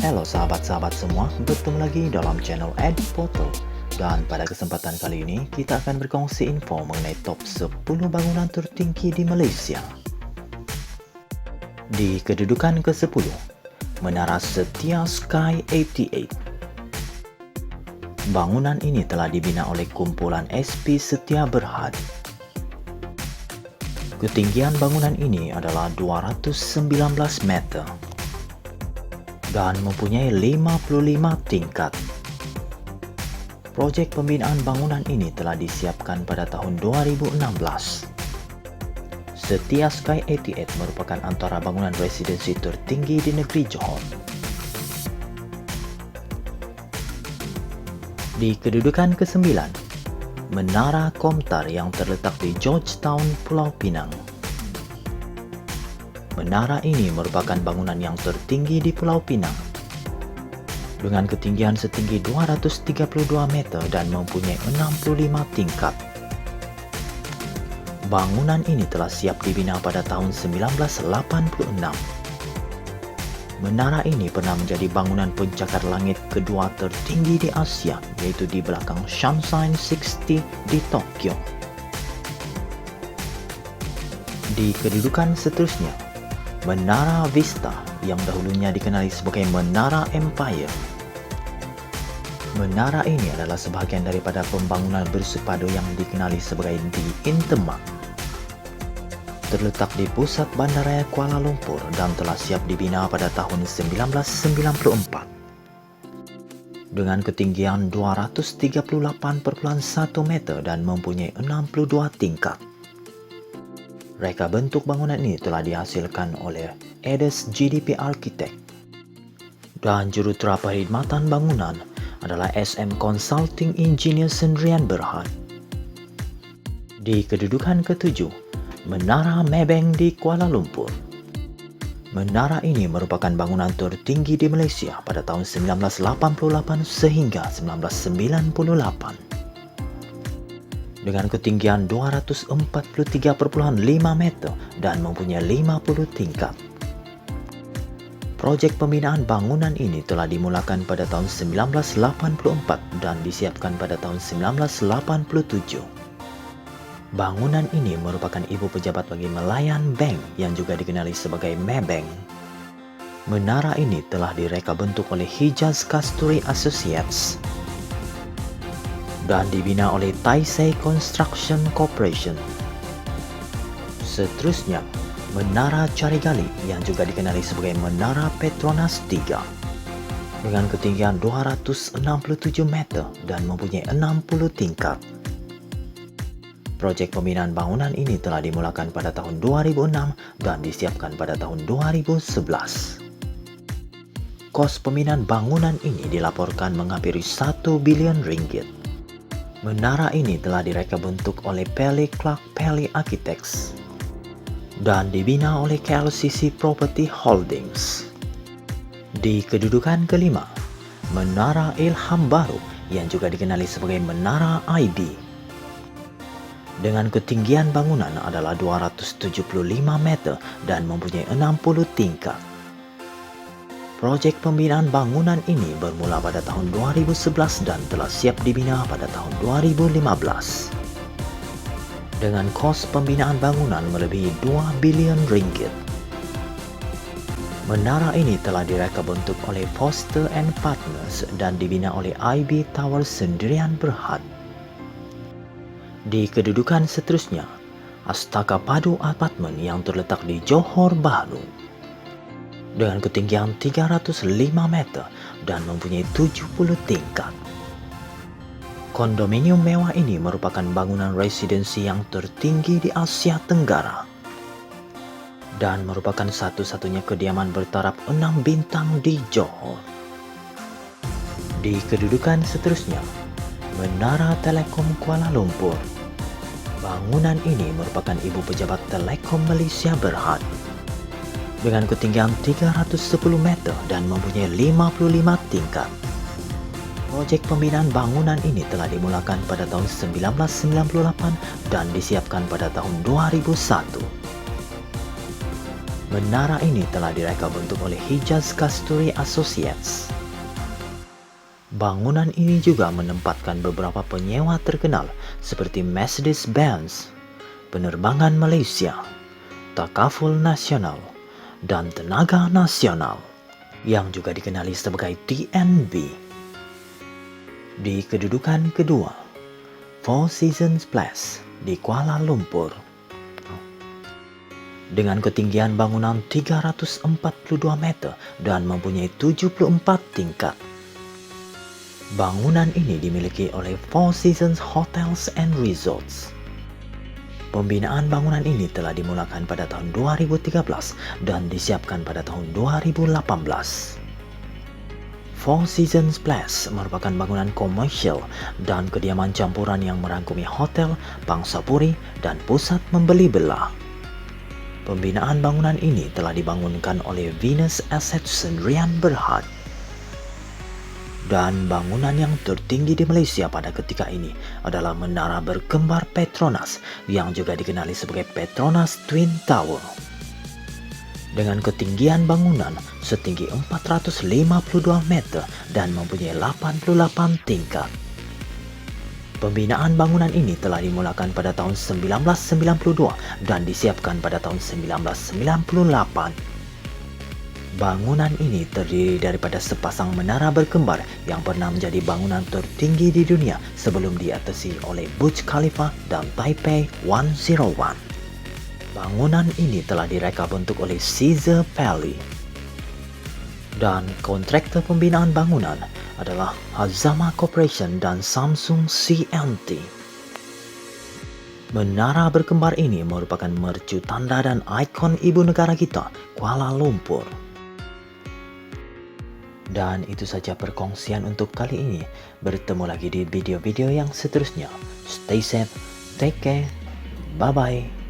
Halo sahabat-sahabat semua, bertemu lagi dalam channel Ed Photo. Dan pada kesempatan kali ini, kita akan berkongsi info mengenai top 10 bangunan tertinggi di Malaysia. Di kedudukan ke-10, Menara Setia Sky 88. Bangunan ini telah dibina oleh kumpulan SP Setia Berhad. Ketinggian bangunan ini adalah 219 meter dan mempunyai 55 tingkat. Projek pembinaan bangunan ini telah disiapkan pada tahun 2016. Setia Sky 88 merupakan antara bangunan residensi tertinggi di negeri Johor. Di kedudukan ke-9, Menara Komtar yang terletak di Georgetown, Pulau Pinang. Menara ini merupakan bangunan yang tertinggi di Pulau Pinang dengan ketinggian setinggi 232 meter dan mempunyai 65 tingkat. Bangunan ini telah siap dibina pada tahun 1986. Menara ini pernah menjadi bangunan pencakar langit kedua tertinggi di Asia, yaitu di belakang Shanshine 60 di Tokyo. Di kedudukan seterusnya, Menara Vista yang dahulunya dikenali sebagai Menara Empire. Menara ini adalah sebahagian daripada pembangunan bersepadu yang dikenali sebagai The Intermark. Terletak di pusat Bandaraya Kuala Lumpur dan telah siap dibina pada tahun 1994. Dengan ketinggian 238,1 meter dan mempunyai 62 tingkat. Reka bentuk bangunan ini telah dihasilkan oleh Edes GDP Architect. Dan jurutera perkhidmatan bangunan adalah SM Consulting Engineer Sendirian Berhad. Di kedudukan ke-7, Menara Maybank di Kuala Lumpur. Menara ini merupakan bangunan tertinggi di Malaysia pada tahun 1988 sehingga 1998. Dengan ketinggian 243,5 meter dan mempunyai 50 tingkat. Projek pembinaan bangunan ini telah dimulakan pada tahun 1984 dan disiapkan pada tahun 1987. Bangunan ini merupakan ibu pejabat bagi Malayan Bank yang juga dikenali sebagai Maybank. Menara ini telah direka bentuk oleh Hijaz Kasturi Associates dan dibina oleh Taisei Construction Corporation. Seterusnya, Menara Carigali yang juga dikenali sebagai Menara Petronas 3 dengan ketinggian 267 meter dan mempunyai 60 tingkat. Projek pembinaan bangunan ini telah dimulakan pada tahun 2006 dan disiapkan pada tahun 2011. Kos pembinaan bangunan ini dilaporkan menghampiri 1 bilion ringgit. Menara ini telah direka bentuk oleh Pelly Clark Pelly Architects dan dibina oleh KLCC Property Holdings. Di kedudukan ke-5, Menara Ilham Baru yang juga dikenali sebagai Menara IB. Dengan ketinggian bangunan adalah 275 meter dan mempunyai 60 tingkat. Projek pembinaan bangunan ini bermula pada tahun 2011 dan telah siap dibina pada tahun 2015. Dengan kos pembinaan bangunan melebihi 2 bilion ringgit. Menara ini telah direka bentuk oleh Foster and Partners dan dibina oleh IB Tower Sendirian Berhad. Di kedudukan seterusnya, Astaka Padu Apartment yang terletak di Johor Bahru. Dengan ketinggian 305 meter dan mempunyai 70 tingkat. Kondominium mewah ini merupakan bangunan residensi yang tertinggi di Asia Tenggara dan merupakan satu-satunya kediaman bertaraf 6 bintang di Johor. Di kedudukan seterusnya, Menara Telekom Kuala Lumpur. Bangunan ini merupakan ibu pejabat Telekom Malaysia Berhad dengan ketinggian 310 meter dan mempunyai 55 tingkat. Projek pembinaan bangunan ini telah dimulakan pada tahun 1998 dan disiapkan pada tahun 2001. Menara ini telah direka bentuk oleh Hijaz Kasturi Associates. Bangunan ini juga menempatkan beberapa penyewa terkenal seperti Mercedes-Benz, Penerbangan Malaysia, Takaful Nasional, dan Tenaga Nasional, yang juga dikenali sebagai TNB. Di kedudukan kedua, Four Seasons Place di Kuala Lumpur. Dengan ketinggian bangunan 342 meter dan mempunyai 74 tingkat. Bangunan ini dimiliki oleh Four Seasons Hotels and Resorts. Pembinaan bangunan ini telah dimulakan pada tahun 2013 dan disiapkan pada tahun 2018. Four Seasons Place merupakan bangunan komersial dan kediaman campuran yang merangkumi hotel, pangsapuri, dan pusat membeli belah. Pembinaan bangunan ini telah dibangunkan oleh Venus Asset Sendirian Berhad. Dan bangunan yang tertinggi di Malaysia pada ketika ini adalah Menara Berkembar Petronas yang juga dikenali sebagai Petronas Twin Tower. Dengan ketinggian bangunan setinggi 452 meter dan mempunyai 88 tingkat. Pembinaan bangunan ini telah dimulakan pada tahun 1992 dan disiapkan pada tahun 1998. Bangunan ini terdiri daripada sepasang menara berkembar yang pernah menjadi bangunan tertinggi di dunia sebelum diatasi oleh Burj Khalifa dan Taipei 101. Bangunan ini telah direka bentuk oleh Caesar Pally. Dan kontraktor pembinaan bangunan adalah Hazama Corporation dan Samsung C&T. Menara berkembar ini merupakan mercu tanda dan ikon ibu negara kita, Kuala Lumpur. Dan itu saja perkongsian untuk kali ini. Bertemu lagi di video-video yang seterusnya. Stay safe, take care, bye-bye.